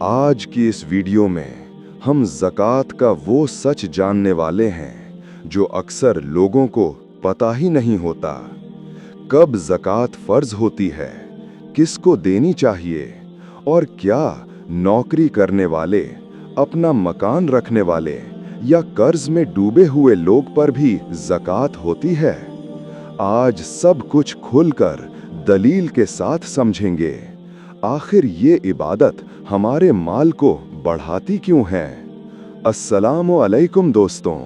आज की इस वीडियो में हम ज़कात का वो सच जानने वाले हैं जो अक्सर लोगों को पता ही नहीं होता। कब ज़कात फ़र्ज़ होती है, किसको देनी चाहिए और क्या नौकरी करने वाले, अपना मकान रखने वाले या कर्ज में डूबे हुए लोग पर भी ज़कात होती है। आज सब कुछ खुलकर दलील के साथ समझेंगे। आखिर ये इबादत हमारे माल को बढ़ाती क्यों है? अस्सलामु अलैकुम दोस्तों,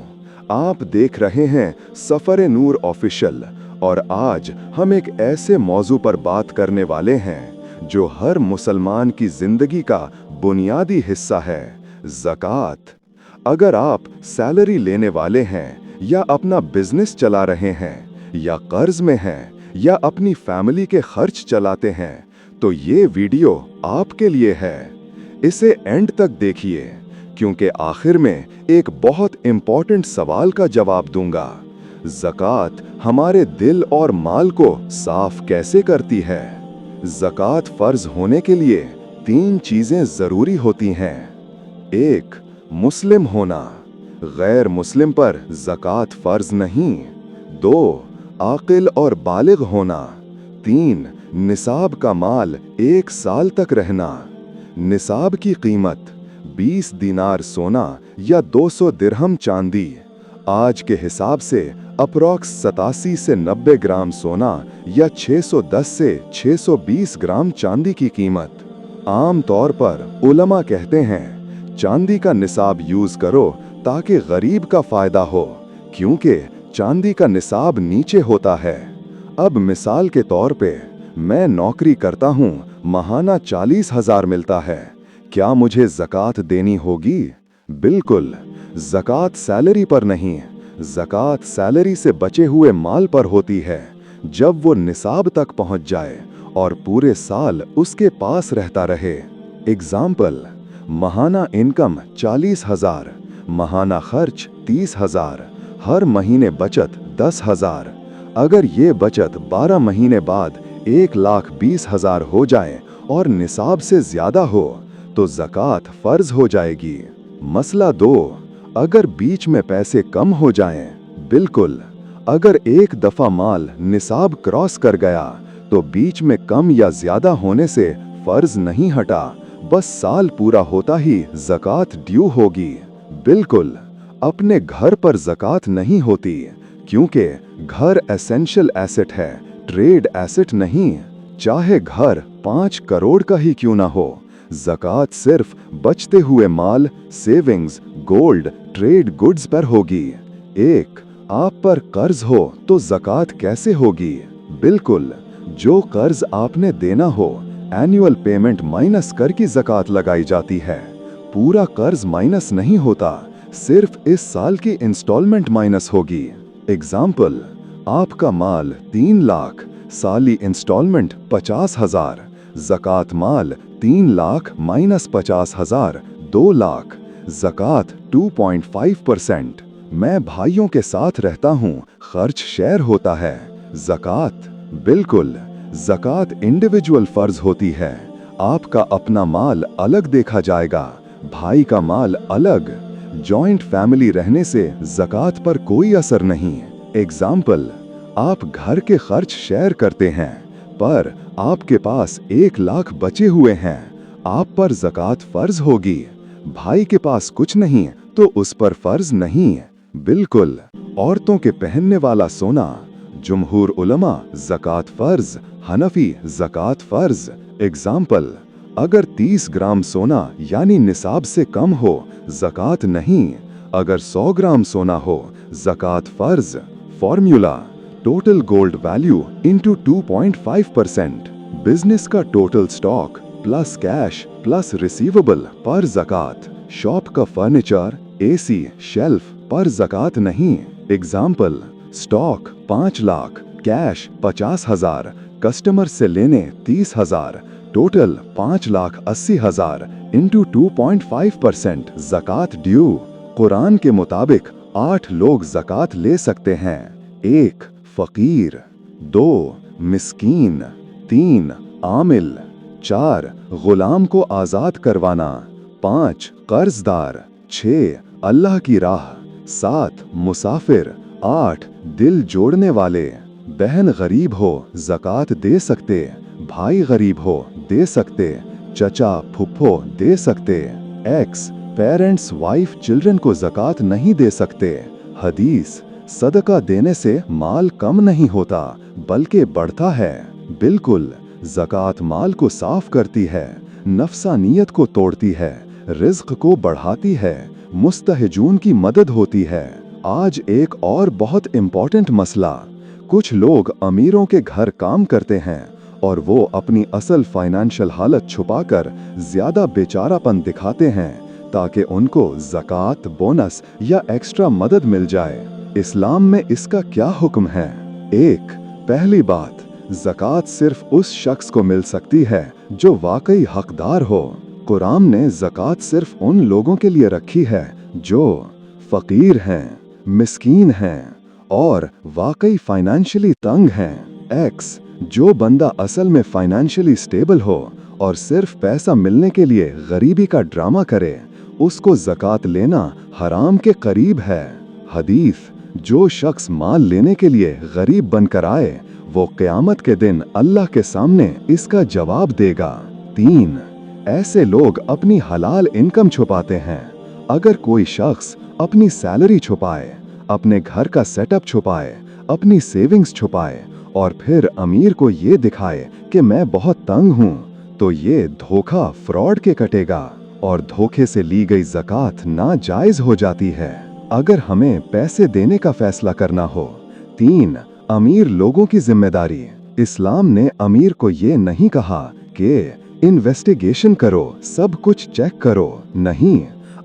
आप देख रहे हैं सफ़र नूर ऑफिशियल और आज हम एक ऐसे मौजू पर बात करने वाले हैं जो हर मुसलमान की ज़िंदगी का बुनियादी हिस्सा है, ज़कात। अगर आप सैलरी लेने वाले हैं या अपना बिजनेस चला रहे हैं या कर्ज में हैं या अपनी फैमिली के खर्च चलाते हैं, तो ये वीडियो आपके लिए है। इसे एंड तक देखिए क्योंकि आखिर में एक बहुत इंपॉर्टेंट सवाल का जवाब दूंगा। ज़कात हमारे दिल और माल को साफ कैसे करती है? ज़कात फ़र्ज़ होने के लिए 3 चीज़ें ज़रूरी होती हैं। 1. मुस्लिम होना, गैर मुस्लिम पर ज़कात फ़र्ज़ नहीं। 2. आकिल और बालिग होना। 3. निसाब का माल 1 साल तक रहना। निसाब की कीमत 20 दिनार सोना या 200 दिरहम चांदी। आज के हिसाब से अप्रॉक्स 87 से 90 ग्राम सोना या 610 से 620 ग्राम चांदी की कीमत। आम तौर पर उलमा कहते हैं चांदी का निसाब यूज करो ताकि गरीब का फायदा हो, क्योंकि चांदी का निसाब नीचे होता है। अब मिसाल के तौर पे मैं नौकरी करता हूँ, माहाना 40,000 मिलता है। क्या मुझे ज़कात देनी होगी? बिल्कुल। ज़कात सैलरी पर नहीं, ज़कात सैलरी से बचे हुए माल पर होती है। जब वो निसाब तक पहुँच जाए और पूरे साल उसके पास रहता रहे। एग्जाम्पल, माहाना इनकम 40,000, माहाना खर्च 30,000, हर महीने बचत 10,000। अगर ये बचत 12 महीने बाद 1,20,000 हो जाए और निसाब से ज़्यादा हो तो ज़कात फ़र्ज़ हो जाएगी। मसला 2, अगर बीच में पैसे कम हो जाएं, बिल्कुल। अगर एक दफ़ा माल निसाब क्रॉस कर गया तो बीच में कम या ज़्यादा होने से फ़र्ज़ नहीं हटा, बस साल पूरा होता ही ज़कात ड्यू होगी। बिल्कुल। अपने घर पर ज़कात नहीं होती क्योंकि घर एसेंशियल एसेट है, ट्रेड एसेट नहीं। चाहे घर 5 करोड़ का ही क्यों ना हो, ज़कात सिर्फ बचते हुए माल, सेविंग्स, गोल्ड, ट्रेड गुड्स पर होगी। 1. आप पर कर्ज हो तो ज़कात कैसे होगी? बिल्कुल, जो कर्ज आपने देना हो, एनुअल पेमेंट माइनस कर की ज़कात लगाई जाती है। पूरा कर्ज माइनस नहीं होता, सिर्फ इस साल की इंस्टॉलमेंट माइनस होगी। एग्जाम्पल, आपका माल 3 लाख, साली इंस्टॉलमेंट 50,000, ज़कात माल 3 लाख माइनस 50,000, 2 लाख, ज़कात 2.5%। मैं भाइयों के साथ रहता हूँ, खर्च शेयर होता है। ज़कात, बिल्कुल, ज़कात इंडिविजुअल फ़र्ज़ होती है। आपका अपना माल अलग देखा जाएगा, भाई का माल अलग। जॉइंट फैमिली रहने से ज़कात पर कोई असर नहीं। एग्जाम्पल, आप घर के खर्च शेयर करते हैं पर आपके पास 1 लाख बचे हुए हैं, आप पर ज़कात फ़र्ज़ होगी। भाई के पास कुछ नहीं तो उस पर फ़र्ज़ नहीं। बिल्कुल। औरतों के पहनने वाला सोना, जुमहूर उलमा ज़कात फ़र्ज़, हनफी ज़कात फ़र्ज़। एग्जाम्पल, अगर 30 ग्राम सोना यानी निसाब से कम हो, ज़कात नहीं। अगर 100 ग्राम सोना हो, ज़कात फ़र्ज़। Formula, total gold value into 2.5%। Business का total stock plus cash plus receivable पर ज़कात। शॉप का फर्नीचर, एसी, शेल्फ पर ज़कात नहीं। Example, stock 5 lakh, cash 50,000, customer से लेने 30,000, टोटल 5,80,000 इंटू 2.5% ज़कात ड्यू। कुरान के मुताबिक 8 लोग ज़कात ले सकते हैं। 1. फ़कीर, 2. मिस्कीन, 3. आमिल, 4 गुलाम को आज़ाद करवाना, 5 कर्जदार, 6 अल्लाह की राह, 7 मुसाफिर, 8 दिल जोड़ने वाले। बहन गरीब हो ज़कात दे सकते, भाई गरीब हो दे सकते, चचा फुप्पो दे सकते। एक्स पेरेंट्स वाइफ चिल्ड्रन को ज़कात नहीं दे सकते। हदीस, सदका देने से माल कम नहीं होता बल्कि बढ़ता है। बिल्कुल, ज़कात माल को साफ करती है, नफ्सानियत को तोड़ती है, रिज़्क़ को बढ़ाती है, मुस्तहजून की मदद होती है। आज एक और बहुत इम्पोर्टेंट मसला, कुछ लोग अमीरों के घर काम करते हैं और वो अपनी असल फाइनेंशियल हालत छुपाकर ज़्यादा बेचारापन दिखाते हैं ताकि उनको ज़कात, बोनस या एक्स्ट्रा मदद मिल जाए। इस्लाम में इसका क्या हुक्म है? पहली बात, ज़कात सिर्फ उस शख्स को मिल सकती है जो वाकई हकदार हो। कुरान ने ज़कात सिर्फ उन लोगों के लिए रखी है जो फ़कीर हैं, मिस्कीन हैं और वाकई फाइनेंशियली तंग हैं। जो बंदा असल में फाइनेंशियली स्टेबल हो और सिर्फ पैसा मिलने के लिए गरीबी का ड्रामा करे, उसको ज़कात लेना हराम के करीब है। हदीस, जो शख्स माल लेने के लिए गरीब बनकर आए वो क़यामत के दिन अल्लाह के सामने इसका जवाब देगा। 3 ऐसे लोग अपनी हलाल इनकम छुपाते हैं। अगर कोई शख्स अपनी सैलरी छुपाए, अपने घर का सेटअप छुपाए, अपनी सेविंग्स छुपाए और फिर अमीर को ये दिखाए कि मैं बहुत तंग हूँ, तो ये धोखा फ्रॉड के कटेगा और धोखे से ली गई ज़कात नाजायज़ हो जाती है। अगर हमें पैसे देने का फैसला करना हो। 3 अमीर लोगों की जिम्मेदारी। इस्लाम ने अमीर को ये नहीं कहा कि इन्वेस्टिगेशन करो, सब कुछ चेक करो। नहीं,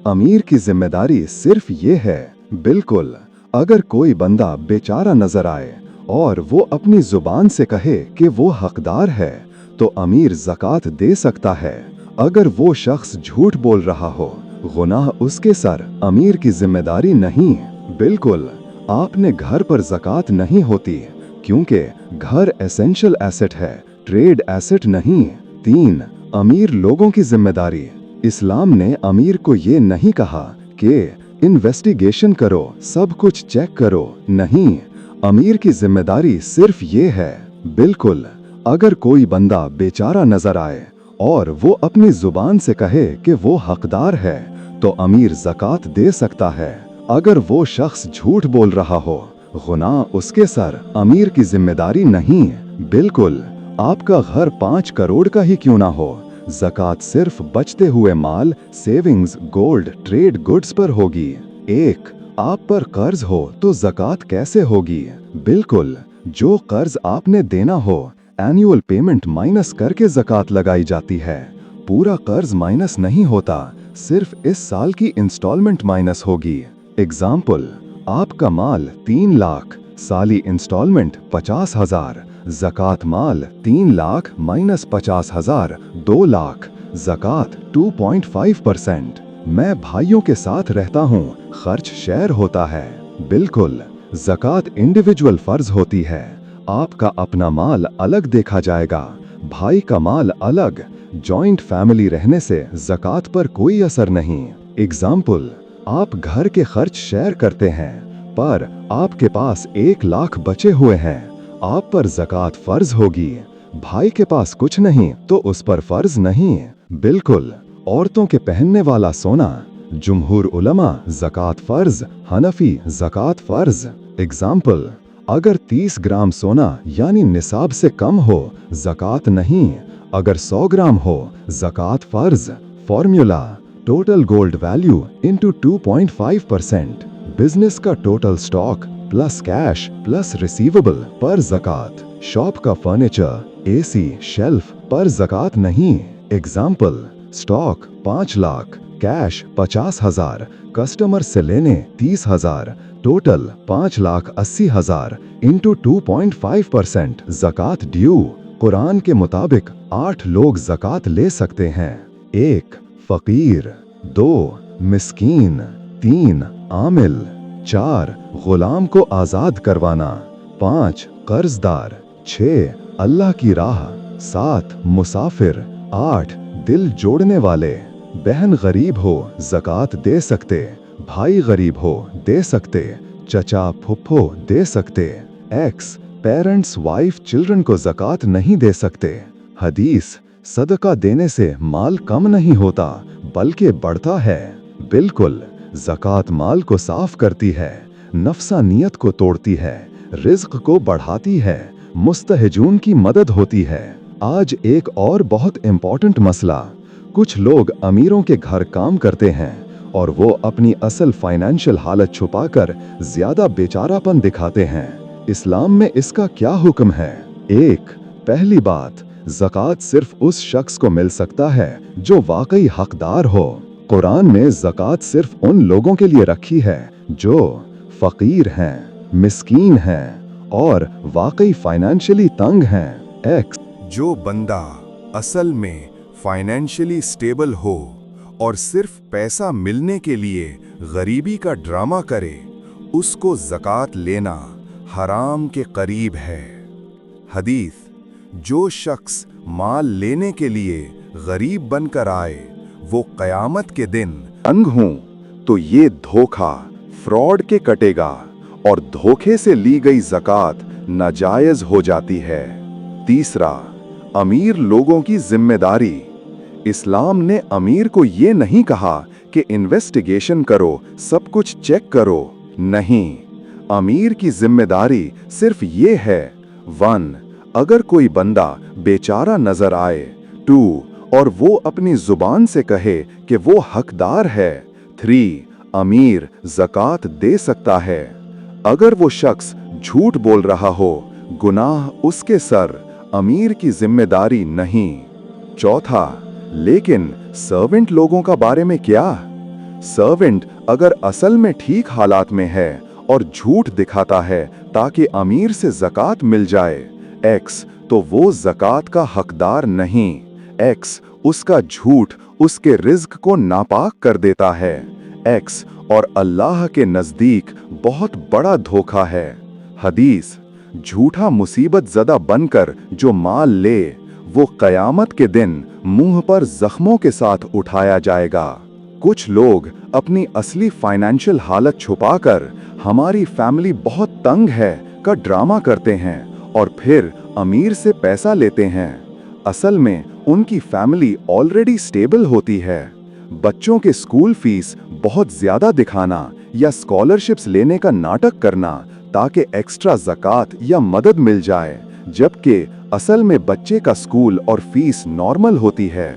अमीर की जिम्मेदारी सिर्फ ये है, बिल्कुल, अगर कोई बंदा बेचारा नजर आए और वो अपनी जुबान से कहे कि वो हकदार है, तो अमीर ज़कात दे सकता है। अगर वो शख्स झूठ बोल रहा हो, गुनाह उसके सर, अमीर की जिम्मेदारी नहीं। बिल्कुल, आपने घर पर ज़कात नहीं होती क्योंकि घर एसेंशियल एसेट है, ट्रेड एसेट नहीं। 3 अमीर लोगों की जिम्मेदारी। इस्लाम ने अमीर को ये नहीं कहा कि इन्वेस्टिगेशन करो, सब कुछ चेक करो। नहीं, अमीर की जिम्मेदारी सिर्फ ये है, बिल्कुल, अगर कोई बंदा बेचारा नजर आए और वो अपनी जुबान से कहे कि वो हकदार है, तो अमीर ज़कात दे सकता है। अगर वो शख्स झूठ बोल रहा हो, गुनाह उसके सर, अमीर की जिम्मेदारी नहीं। बिल्कुल, आपका घर 5 करोड़ का ही क्यों ना हो, ज़कात सिर्फ बचते हुए माल, सेविंग्स, गोल्ड, ट्रेड गुड्स पर होगी। 1 आप पर कर्ज हो तो ज़कात कैसे होगी? बिल्कुल, जो कर्ज आपने देना हो, एनुअल पेमेंट माइनस करके ज़कात लगाई जाती है। पूरा कर्ज माइनस नहीं होता, सिर्फ इस साल की इंस्टॉलमेंट माइनस होगी। एग्जाम्पल, आपका माल 3 लाख, साली इंस्टॉलमेंट 50,000, ज़कात माल 3 लाख माइनस 50,000, 2 लाख, ज़कात 2.5%। मैं भाइयों के साथ रहता हूँ, खर्च शेयर होता है। बिल्कुल, ज़कात इंडिविजुअल फर्ज होती है, आपका अपना माल अलग देखा जाएगा, भाई का माल अलग। जॉइंट फैमिली रहने से ज़कात पर कोई असर नहीं। एग्जाम्पल, आप घर के खर्च शेयर करते हैं पर आपके पास 1 लाख बचे हुए हैं, आप पर ज़कात फर्ज होगी। भाई के पास कुछ नहीं तो उस पर फर्ज नहीं। बिल्कुल, औरतों के पहनने वाला सोना, जुमहूर उलमा ज़कात फर्ज, हनफी ज़कात फर्ज। एग्जाम्पल, अगर 30 ग्राम सोना यानी निसाब से कम हो, ज़कात नहीं, अगर 100 ग्राम हो, ज़कात फर्ज। Formula, total gold value into 2.5%, business का total stock plus cash plus receivable पर ज़कात। शॉप का फर्नीचर, एसी, शेल्फ पर ज़कात नहीं। Example, stock 5 lakh, cash 50,000, customer से लेने 30,000, टोटल 5,80,000 इंटू 2.5% ज़कात ड्यू। कुरान के मुताबिक 8 लोग ज़कात ले सकते हैं। 1 फ़कीर, 2 मिस्कीन, 3 आमिल, 4 गुलाम को आज़ाद करवाना, 5 कर्जदार, 6 अल्लाह की राह, 7 मुसाफिर, 8. दिल जोड़ने वाले। बहन गरीब हो ज़कात दे सकते, भाई गरीब हो दे सकते, चचा फुफ्फो दे सकते। X. पेरेंट्स वाइफ चिल्ड्रन को ज़कात नहीं दे सकते। हदीस, सदका देने से माल कम नहीं होता बल्कि बढ़ता है। बिल्कुल, ज़कात माल को साफ करती है, नफ्सानियत को तोड़ती है, रिज़्क को बढ़ाती है, मुस्तहजून की मदद होती है। आज एक और बहुत इम्पोर्टेंट मसला, कुछ लोग अमीरों के घर काम करते हैं और वो अपनी असल फाइनेंशियल हालत छुपाकर ज्यादा बेचारापन दिखाते हैं। इस्लाम में इसका क्या हुक्म है? 1. पहली बात, ज़कात सिर्फ उस शख्स को मिल सकता है जो वाकई हकदार हो। कुरान में ज़कात सिर्फ उन लोगों के लिए रखी है जो फकीर हैं, मिस्कीन हैं और वाकई फाइनेंशियली तंग हैं। X. जो बंदा असल में फाइनेंशियली स्टेबल हो और सिर्फ पैसा मिलने के लिए गरीबी का ड्रामा करे, उसको ज़कात लेना हराम के करीब है। हदीस, जो शख्स माल लेने के लिए गरीब बनकर आए, वो क़यामत के दिन तंग हूं तो ये धोखा फ्रॉड के कटेगा और धोखे से ली गई ज़कात नाजायज हो जाती है। तीसरा, अमीर लोगों की जिम्मेदारी। इस्लाम ने अमीर को ये नहीं कहा कि इन्वेस्टिगेशन करो, सब कुछ चेक करो। नहीं, अमीर की जिम्मेदारी सिर्फ ये है: 1. अगर कोई बंदा बेचारा नजर आए, 2. और वो अपनी जुबान से कहे कि वो हकदार है, 3. अमीर ज़कात दे सकता है। अगर वो शख्स झूठ बोल रहा हो, गुनाह उसके सर, अमीर की जिम्मेदारी नहीं। चौथा, लेकिन सर्वेंट लोगों का बारे में क्या? सर्वेंट अगर असल में ठीक हालात में है और झूठ दिखाता है ताकि अमीर से ज़कात मिल जाए, X, तो वो ज़कात का हकदार नहीं। X, उसका झूठ उसके रिज़्क को नापाक कर देता है। X, और अल्लाह के नज़दीक बहुत बड़ा धोखा है। हदीस, झूठा मुसीबत ज़दा बनकर जो माल ले, वो क़यामत के दिन मुंह पर ज़ख्मों के साथ उठाया जाएगा। कुछ लोग अपनी असली फाइनेंशियल हालत छुपाकर हमारी फैमिली बहुत तंग है का ड्रामा करते हैं और फिर अमीर से पैसा लेते हैं। असल में उनकी फैमिली ऑलरेडी स्टेबल होती है। बच्चों के स्कूल फीस बहुत ज्यादा दिखाना या स्कॉलरशिप्स लेने का नाटक करना ताकि एक्स्ट्रा ज़कात या मदद मिल जाए, जबकि असल में बच्चे का स्कूल और फीस नॉर्मल होती है।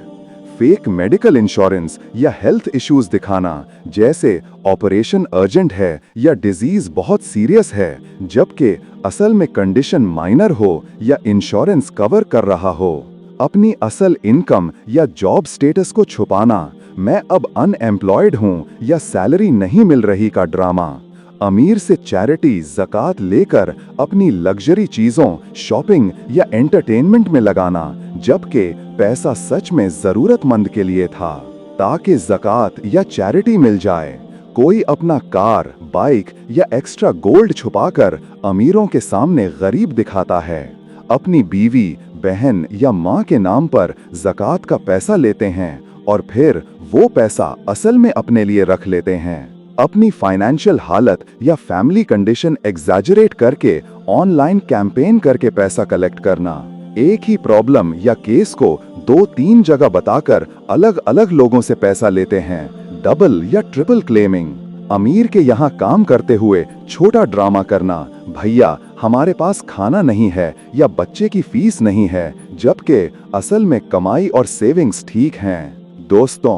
फेक मेडिकल इंश्योरेंस या हेल्थ इश्यूज दिखाना, जैसे ऑपरेशन अर्जेंट है या डिजीज बहुत सीरियस है, जबकि असल में कंडीशन माइनर हो या इंश्योरेंस कवर कर रहा हो। अपनी असल इनकम या जॉब स्टेटस को छुपाना, मैं अब अनएम्प्लॉयड हूं या सैलरी नहीं मिल रही का ड्रामा। अमीर से चैरिटी ज़कात लेकर अपनी लग्जरी चीज़ों, शॉपिंग या एंटरटेनमेंट में लगाना, जबकि पैसा सच में ज़रूरतमंद के लिए था ताकि ज़कात या चैरिटी मिल जाए। कोई अपना कार, बाइक या एक्स्ट्रा गोल्ड छुपाकर अमीरों के सामने गरीब दिखाता है। अपनी बीवी, बहन या माँ के नाम पर ज़कात का पैसा लेते हैं और फिर वो पैसा असल में अपने लिए रख लेते हैं। अपनी फाइनेंशियल हालत या फैमिली कंडीशन एग्जैजरेट करके ऑनलाइन कैंपेन करके पैसा कलेक्ट करना। एक ही प्रॉब्लम या केस को 2-3 जगह बताकर अलग अलग लोगों से पैसा लेते हैं। डबल या ट्रिपल क्लेमिंग। अमीर के यहाँ काम करते हुए छोटा ड्रामा करना, भैया हमारे पास खाना नहीं है या बच्चे की फीस नहीं है, जबकि असल में कमाई और सेविंग्स ठीक हैं। दोस्तों,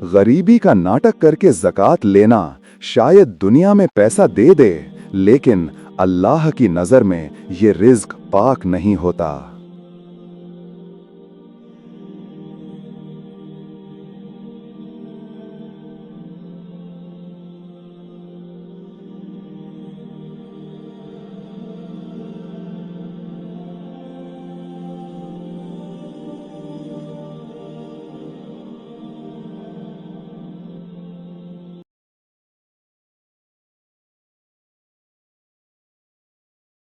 गरीबी का नाटक करके ज़कात लेना शायद दुनिया में पैसा दे दे, लेकिन अल्लाह की नज़र में ये रिज़्क पाक नहीं होता।